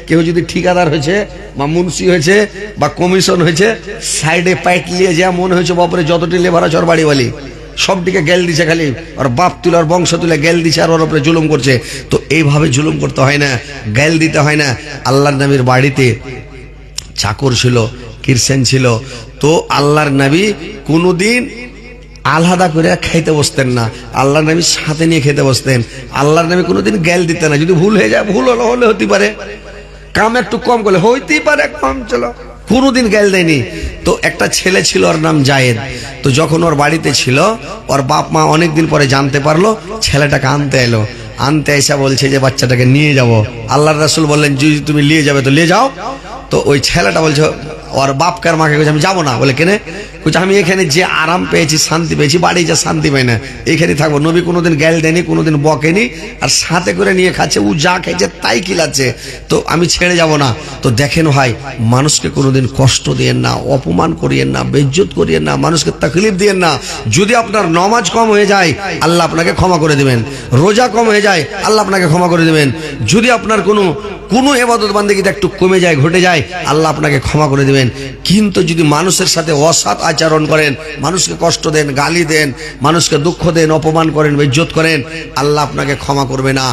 কেউ যদি ঠিকাদার হয়েছে বা মুন্সি হয়েছে বা কমিশন হয়েছে, সাইডে পাইট নিয়ে যা মনে হয়েছে বাপরে যতটি লেবার আছে ওর বাড়িওয়ালি সবটিকে গেল দিছে, খালি ওর বাপ তুলে ওর বংশ তুলে গেল দিছে আর ওর উপরে জুলুম করছে। তো এইভাবে জুলুম করতে হয় না, গেল দিতে হয় না। আল্লাহর নবীর বাড়িতে চাকর ছিল, কিরসেন ছিল, তো আল্লাহর নবী কোনোদিন আলাদা করে খাইতে বসতেন না, আল্লাহর নবী সাথে নিয়ে খেতে বসতেন। আল্লাহর নবী কোনোদিন গেল দিতেন না। যদি ভুল হয়ে যায়, ভুল হলে হতে পারে, কাম একটু কম করলে হইতেই পারে, কম চলো, কোনোদিন গেল দেয়নি। তো একটা ছেলে ছিল, ওর নাম জায়েদ। তো যখন ওর বাড়িতে ছিল, ওর বাপ মা অনেকদিন পরে জানতে পারলো, ছেলেটাকে আনতে এলো। আনতে এসে বলছে যে বাচ্চাটাকে নিয়ে যাব। আল্লাহর রাসূল বললেন যদি তুমি নিয়ে যাবে তো নিয়ে যাও। তো ওই ছেলেটা বলছে, ওর বাপকে আর মাকে বলছে আমি যাবো না। বলে কেনে? বলছে আমি এখানে যে আরাম পেয়েছি, শান্তি পেয়েছি, বাড়ি যা শান্তি পাই না, এখানে থাকবো। নবী কোনোদিন গ্যাল দেয়নি, কোনোদিন বকেনি, আর সাথে করে নিয়ে খাচ্ছে, ও যা খেয়েছে তাই খিলাচ্ছে, তো আমি ছেড়ে যাব না। তো দেখেন ভাই, মানুষকে কোনোদিন কষ্ট দিয়েন না, অপমান করিয়েন না, বেইজ্জত করিয়েন না, মানুষকে তাকলিফ দিয়েন না। যদি আপনার নামাজ কম হয়ে যায়, আল্লাহ আপনাকে ক্ষমা করে দিবেন। রোজা কম হয়ে যায়, আল্লাহ আপনাকে ক্ষমা করে দিবেন। যদি আপনার কোনো ইবাদত বান্দেগিতে একটু কমে যায়, ঘটে যায়, আল্লাহ আপনাকে ক্ষমা করে দিবেন। কিন্তু যদি মানুষের সাথে অসৎ আচরণ করেন, মানুষকে কষ্ট দেন, গালি দেন, মানুষকে দুঃখ দেন, অপমান করেন, বেইজ্জত করেন, আল্লাহ আপনাকে ক্ষমা করবে না।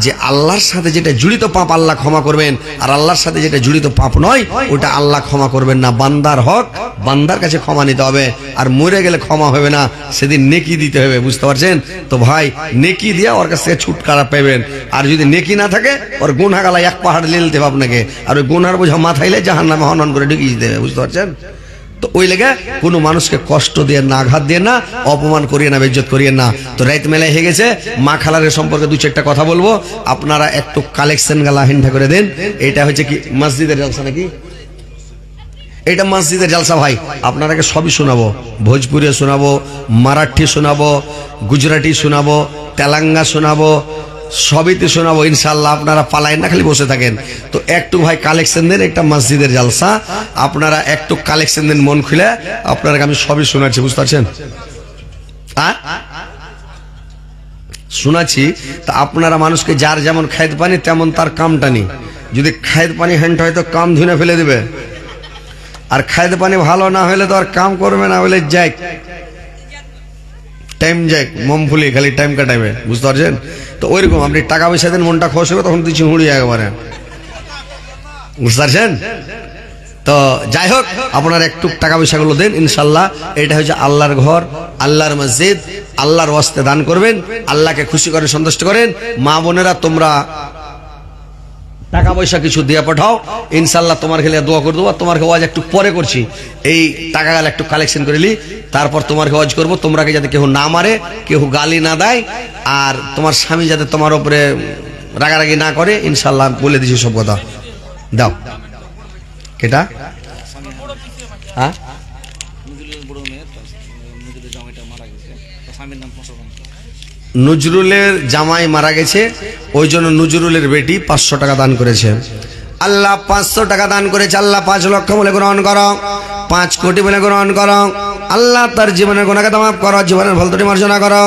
যে আল্লাহর সাথে যেটা জড়িত পাপ আল্লাহ ক্ষমা করবেন, আর আল্লাহর সাথে যেটা জড়িত পাপ নয় ওটা আল্লাহ ক্ষমা করবেন না। বান্দার হক বান্দার কাছে ক্ষমা নিতে হবে, আর মরে গেলে ক্ষমা হবে না, সেদিন নেকি দিতে হবে, বুঝতে পারছেন তো ভাই? নেকি দিয়ে ওর কাছ থেকে ছুটকারা পাবেন। আর যদি নেকি না থাকে, ওর গুনাহ গালা এক পাহাড় লেলতে হবে আপনাকে, আর ওই গুনার বোঝা মাথাইলে জাহান্নামে হনন করে ঢুকিয়ে দেবে, বুঝতে পারছেন তো? ওই লেগে কোনো মানুষকে কষ্ট দিয়ে না, আঘাত দিয়ে না, অপমান করিয়ে না, বেইজ্জত করিয়ে না। তো রাত মেলায় হয়ে গেছে, মা খালারের সম্পর্কে দু চারটা কথা বলবো, আপনারা একটু কালেকশন গালা হিন্ঠা করে দেন। এটা হচ্ছে কি মসজিদের জলসা নাকি? এটা মসজিদের জলসা ভাই, আপনারাকে সবই শোনাবো, ভোজপুরি শোনাবো, মারাঠি শোনাবো, গুজরাটি শোনাবো, তেলেঙ্গা শোনাবো, সবইতে শোনাবো ইনশাল্লাহ। আপনারা পালায় না, খালি বসে থাকেন। তো একটু ভাই কালেকশন দেন, একটা মসজিদের জলসা, আপনারা একটু কালেকশন দেন মন খুলে, আপনারা আমি সবই শোনাচ্ছি, বুঝতে পারছেন? শোনাচ্ছি। তা আপনারা মানুষকে যার যেমন খাইতে পানি তেমন তার কামটা নি। যদি খাইতে পানি হ্যান্ড হয় তো কাম ধুনে ফেলে দেবে, আর খাইতে পানি ভালো না হলে তো আর কাম করবে না, বলে যাই টাইম যাই মমফুলি খালি টাইম কাটাবে, বুঝতে পারছেন তো? ওইরকম আপনি টাকা পয়সা দেন, মনটা খোশ হবে, তখন তুই চিহুড়িয়ে একেবারে, বুঝতে পারছেন তো? যাই হোক, আপনারা একটু টাকা পয়সাগুলো দেন ইনশাল্লাহ। এটা হচ্ছে আল্লাহর ঘর, আল্লাহর মসজিদ, আল্লাহর ওয়াস্তে দান করবেন, আল্লাহকে খুশি করে সন্তুষ্ট করেন। মা বোনেরা তোমরা টাকা পয়সা কিছু দিয়ে পাঠাও, ইনশাল্লাহ তোমার খেলে দোয়া করে দেবো। তোমার ওয়াজ একটু পরে করছি, এই টাকা গাল একটু কালেকশন করে নি, তারপর তোমার ওয়াজ করবো। তোমরাকে যাতে কেউ না মারে, কেউ গালি না দেয়, আর তোমার স্বামী যাতে তোমার উপরে রাগারাগি না করে, ইনশাল্লাহ বলে দিছি সব কথা। দাও কেটা? হ্যাঁ, নজরুলের জামাই মারা গেছে, ওই জন্য নজরুলের বেটি 500 টাকা দান করেছে। আল্লাহ 500 টাকা দান করেছে, আল্লাহ 5 লক্ষ বলে গ্রহণ করো, 5 কোটি বলে গ্রহণ করো। আল্লাহ তার জীবনের গুনাহকে মাফ করো, জীবনের ভুল ত্রুটি মার্জনা করো।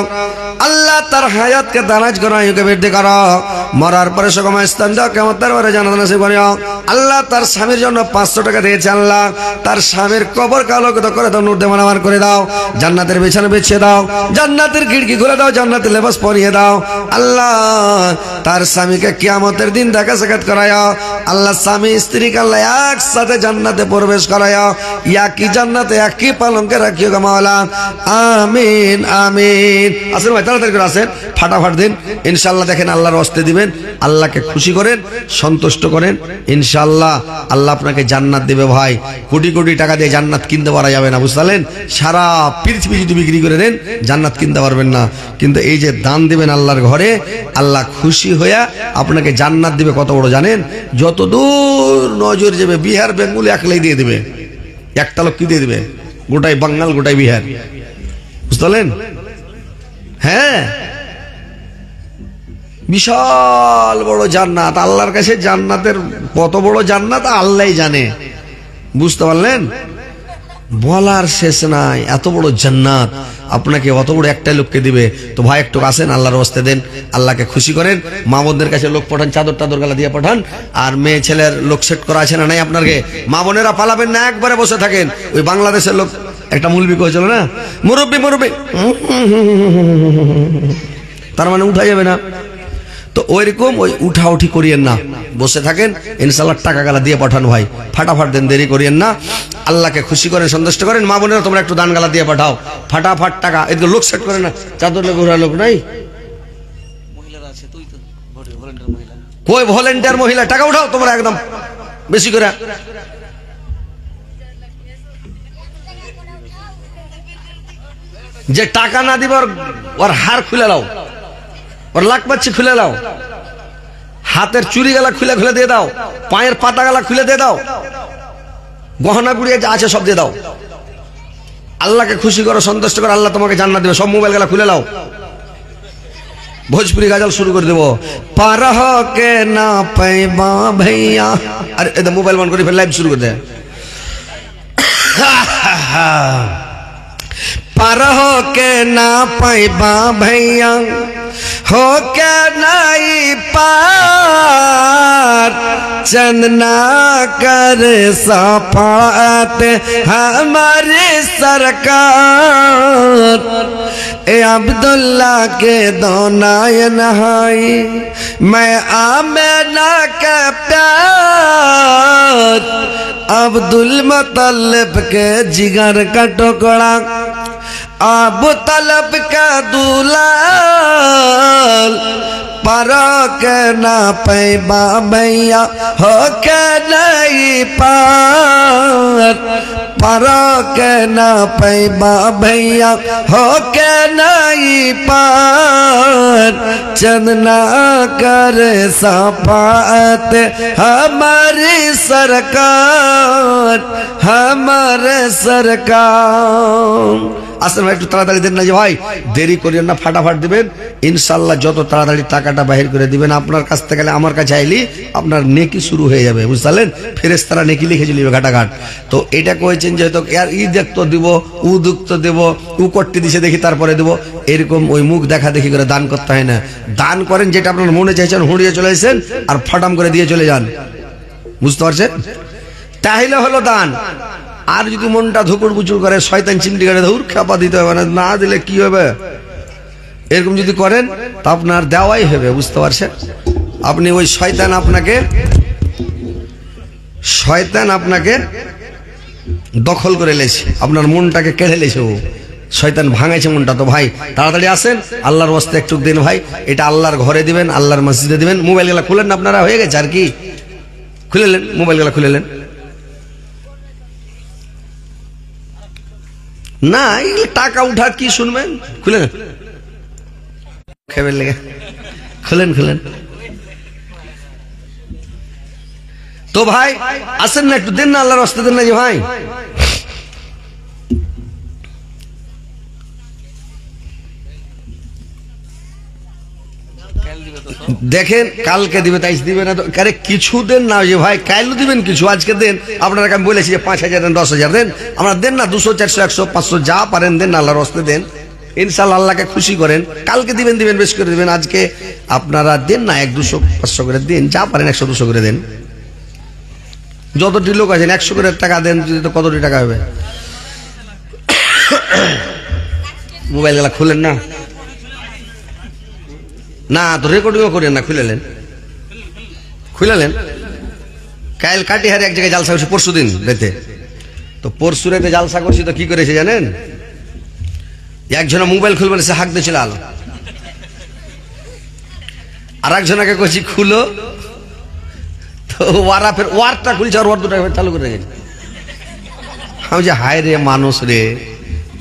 আল্লাহ তার হায়াতকে দারাজ করো, আয়ুকে বৃদ্ধি করো, মরার পরে সুগম স্থান দাও, কিয়ামতের পরে জান্নাত নসিব করিও। আল্লাহ তার স্বামীর জন্য 500 টাকা দিয়েছে, আল্লাহ তার স্বামীর কবরকে আলোকিত করে দাও, নূর দিয়ে মালামাল করে দাও, জান্নাতের বিছানা বিছিয়ে দাও, জান্নাতের খিড়কি খুলে দাও, জান্নাতের লেবাস পরিয়ে দাও। আল্লাহ তার স্বামীকে কিয়ামতের দিন দেখা সাক্ষাৎ করায়ও। আল্লাহ স্বামী স্ত্রীকে আল্লাহ একসাথে জান্নাতে প্রবেশ করায়ও, একই জান্নাতে একই পালঙ্কে রাখিও গো মাওলা, আমিন আমিন। আসেন ভাই, তাড়াতাড়ি করে আসেন, ফাটাফাট দিন ইনশাল্লাহ। দেখেন আল্লাহর ওয়াস্তে দিবেন, আল্লাহকে খুশি করেন, সন্তুষ্ট করেন, ইনশাল্লাহ আল্লাহ আপনাকে জান্নাত দেবে ভাই। কোটি কোটি টাকা দিয়ে জান্নাত কিনতে পারা যাবে না, বুঝলেন? সারা পৃথিবী যদি বিক্রি করে দেন জান্নাত কিনতে পারবেন না। কিন্তু এই যে দান দিবেন আল্লাহর ঘরে, আল্লাহ খুশি হইয়া আপনাকে জান্নাত দিবে। কত বড় জানেন? যত দূর নজর যাবে, বিহার বেঙ্গল একলাই দিয়ে দিবে, একটা লোক কি দিয়ে দিবে, গোটাই বাঙ্গাল, গোটাই বিহার, বুঝলেন? হ্যাঁ, বিশাল বড় জান্নাত আল্লাহর কাছে। জান্নাতের কত বড় জান্নাত আল্লাহই জানে, বুঝতে পারলেন? বলার শেষ নাই। এত বড় জান্নাত আপনাকে অত বড় একটা লোককে দিবে। তো ভাই একটু আসেন, আল্লাহর ওয়াস্তে দেন, আল্লাহকে খুশি করেন। মা বোনদের কাছে লোক পাঠান, চাদর টাদর গালা দিয়ে পাঠান। আর মেয়ে ছেলের লোক সেট করা আছে না নাই আপনাকে? মা বোনেরা পালাবেন না, একবারে বসে থাকেন। ওই বাংলাদেশের লোক একটা মুলবি করেছিল না, মুরব্বী মুরব্বী, তার মানে উঠা যাবে না। তো ওইরকম ওই উঠাউঠি করিয়েন না, বসে থাকেন, ইনশাআল্লাহ টাকা গালা দিয়ে পাঠান ভাই, ফাটাফাট দেন, দেরি করিয়েন না। আল্লাহকে খুশি করেন, সন্তুষ্ট করেন। মা বোনেরা তোমরা একটু দান গালা দিয়ে পাঠাও, ফাটাফাট টাকা। এদিকে লোক সেট করে না, চাদর লোক ঘোরা লোক নাই, কই ভলেন্টিয়ার মহিলা, টাকা উঠাও তোমরা একদম বেশি করে। যে টাকা না দিব ওর হার খুলে দাও, ওর লাখ পাচ্ছি খুলে দাও, হাতের চুরি গালা খুলে খুলে দিয়ে দাও, পায়ের পাতা গালা খুলে দিয়ে দাও, গহনা গুড়িয়ে যা আছে সব দিয়ে দাও। আল্লাহকে খুশি করো, সন্তুষ্ট করো, আল্লাহ তোমাকে জান্নাত দেবে। সব মোবাইল গালা খুলে দাও, ভোজপুরি গাজাল শুরু করে দেবো। পারহ কে না পাইবা ভাইয়া, আরে এটা মোবাইল বন্ধ করে ফের লাইভ শুরু করে দে। পারহ কে না পাইবা ভাইয়া, हो के नहीं पार, चंदना कर सफात हमारी सरकार। ए अब्दुल्ला के दोनायन हाई, मैं आमेना के प्यार, अब्दुल मुत्तलिब के जिगर का टुकड़ा, अबू तलब का दुलाल। पारो के ना पैबा भैया, हो के नहीं पार, पारो के ना पैबा भैया, हो के नहीं पार, चंदना कर सफात हमारी सरकार, हमारे सरकार। আসেন ভাই, একটু তাড়াতাড়ি দেন না যে ভাই, দেরি করিয়েন না, ফাটাফাট দিবেন। ইনশাআল্লাহ যত তাড়াতাড়ি টাকাটা বাহির করে দিবেন, আপনার কাছ থেকে গেলে আমার কাছে আইলি আপনার নেকি শুরু হয়ে যাবে, বুঝলেন? ফেরেশতারা নেকি লিখে চলিবে ঘাটাঘাট। তো এটা কয়েছেন যেহেতু আর ই দেখতো দিব, উ দুক্ত দেব, উ করতে দিছে দেখি তারপরে দেব, এরকম ওই মুখ দেখা দেখি করে দান করতে হয় না। দান করেন যেটা আপনার মনে চাইছেন, হুঁড়িয়ে চলে এসেছেন আর ফাটাম করে দিয়ে চলে যান, বুঝতে পারছেন? তাহলে হলো দান। আর যদি মনটা ধুকুর বুচুর করে, শয়তান চিমটি করে ধুর খেপা দিতে হবে না, না দিলে কি হবে, এরকম যদি করেন তা আপনার দেওয়াই হবে, বুঝতে পারছেন? আপনি ওই শয়তান আপনাকে দখল করে লেছে, আপনার মনটাকে কেড়ে লেছে, ও শয়তান ভাঙাইছে মনটা। তো ভাই তাড়াতাড়ি আসেন, আল্লাহর ওয়াস্তে একটু দিন ভাই, এটা আল্লাহর ঘরে দিবেন, আল্লাহর মসজিদে দিবেন। মোবাইল গুলা খুলেন না আপনারা, হয়ে গেছে আর কি, খুলে নেন মোবাইল গুলা, খুলে নেন না, টাকা উঠা কি শুনবেন, খুলে নেন, খেবেন লেগে খুলেন খুলেন। তো ভাই আসেন না, একটু দেন না, আল্লাহর রাস্তা দেন না যে ভাই। দেখেন কালকে দিবে, তাই দিবে না তো, আরে কিছু দেন না যে ভাই, কাল দিবেন কিছু, আজকে দেন। আপনারা আমি বলেছি যে 5,000 দেন, 10,000 দেন, আমরা দেন না 200, 400, 100, 500 যা পারেন দেন, আল্লাহর রাস্তে দেন। ইনশাআল্লাহ আল্লাহকে খুশি করেন, কালকে দিবেন বেশি করে দিবেন, আজকে আপনারা দেন না 100, 200, 500 করে দেন, যা পারেন 100, 200 করে দেন। যতটি লোক আছেন 100 করে টাকা দেন, তো কতটি টাকা হবে? মোবাইল গুলা খুলেন না, না তো রেকর্ডিংও করেন না, খুলেলেন কাল কাটিহারে এক জায়গায় জালসা করছি পরশু দিন রাতে। তো পরশু রাতে জালসা করছি, তো কি করেছে জানেন? একজনে মোবাইল খুলবে না, সে হাঁক দিয়েছিল আলো, আর একজনকে কইছি খুলো, তো ওয়ারা ফের ওয়ারটা খুলছে আর ওয়ার দুটা চালু করে গেছে। আমি যে হায় রে মানুষ রে,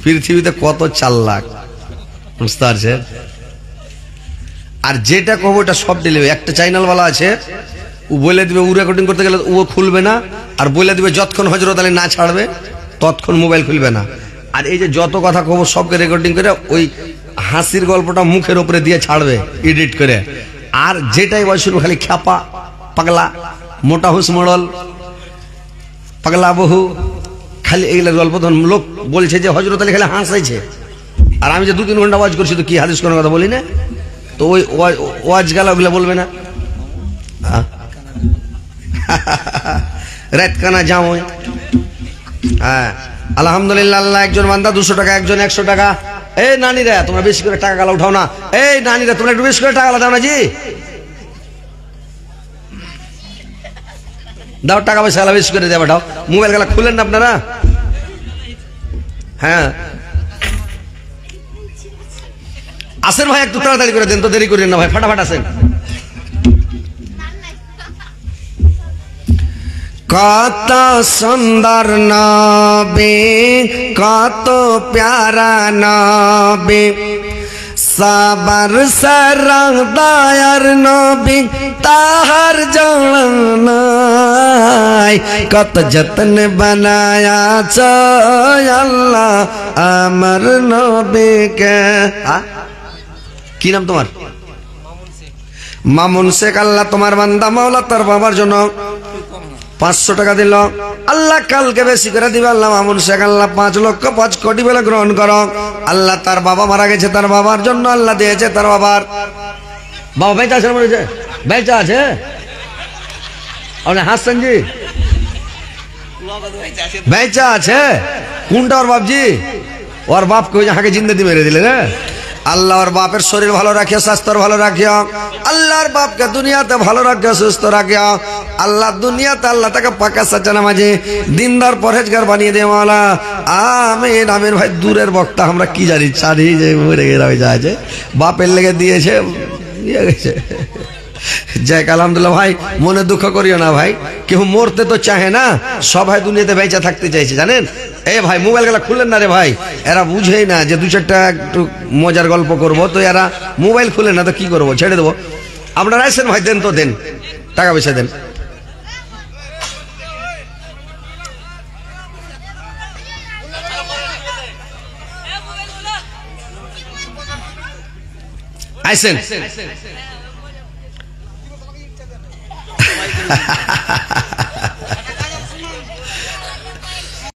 পৃথিবীতে কত চালাক, বুঝতে পারছেন? আর যেটা কব ওটা সব ডেলিভারি। একটা চ্যানেলওয়ালা আছে, ও বলে দিবে ও রেকর্ডিং করতে গেলে ও খুলবে না, আর বলে দিবে যতক্ষণ হযরত আলী না ছাড়বে ততক্ষণ মোবাইল খুলবে না। আর এই যে যত কথা কব সবকে রেকর্ডিং করে ওই হাসির গল্পটা মুখের উপরে দিয়ে ছাড়বে এডিট করে। আর যেটাই বয়স খালি খ্যাপা, পাগলা, মোটা হুস মডল, পাগলা বহু, খালি এগুলো গল্প তখন লোক বলছে যে হযরত আলী খালি হাসাইছে, আর আমি যে 2-3 ঘন্টা ওয়াজ করছি তো কি হাদিস কোনো কথা বলি না, তো ওই ওয়াজ গালা ওগুলো বলবে না। রাত কানা যাও। হ্যাঁ আলহামদুলিল্লাহ, আল্লাহ একজন বান্দা 200 টাকা, একজন 100 টাকা। এই নানিরা তোমরা বেশি করে টাকা গালা উঠাও না, এই নানিরা তোমরা একটু বেশি করে টাকা গালা দাও না জি, দাও টাকা পয়সা গালা বেশি করে দেওয়া, মোবাইল গালা খুলেন না আপনারা। হ্যাঁ আসেন ভাই, একটু তাড়াতাড়ি করে দেন তো, দেরি করেন না ভাই, ফাটাফাট আসেন। কত সুন্দর নবী, কত প্যারা নবী, সবার সরদার নবী তাহার জানাই, কত যত্ন বানায়া আল্লাহ আমার নবীকে। কি নাম তোমার? মামুন শেখ। আল্লাহ তোমার বান্দা মাওলা তার বাবার জন্য 500 টাকা দিল, আল্লাহ কালকে বেশি করে দিবে আল্লাহ মামুন শেখ। আল্লাহ 5,05,00,000 বলে গ্রহণ করো। আল্লাহ তার বাবা মারা গেছে, তার বাবার জন্য আল্লাহ দিয়েছে, তার বাবার বাবা বেঁচে আছে, মরেছে বেঁচে আছে। আপনি হাসছেন জি, বেঁচে আছে কোনটা ওর বাপজি? ওর বাপকে ওই হাঁকে জিন্দেগি মেরে দিলে না। আল্লাহ ওর বাপের শরীর ভালো রাখিও, স্বাস্থ্য ভালো রাখিও। আল্লাহর বাপকে দুনিয়াতে ভালো রাখিও, সুস্থ রাখিও। আল্লাহ দুনিয়াতে আল্লাহ তাকে পাকা সাচ্চা নামাজি দিনদার পরহেজগার বানিয়ে দে মাওলা, আমিন আমিন। ভাই দূরের বক্তা, আমরা কি জানি, চারি যে মরে গেছে, বাপের লেগে দিয়েছে, নিয়ে গেছে। যাই আলহামদুলিল্লাহ। ভাই মনে দুঃখ করিও না ভাই, কেউ মরতে তো চাহে না, সবাই দুনিয়াতে বেঁচে থাকতে চাইছে জানেন। এই ভাই মোবাইল গেলা খুললেন না রে ভাই, এরা বুঝেই না যে 2-4টা একটু মজার গল্প করবো, তো এরা মোবাইল খুলে না তো কি করবো, ছেড়ে দেবো। আপনারা আসেন ভাই, দেন তো দেন, টাকা পয়সা দেন। আসেন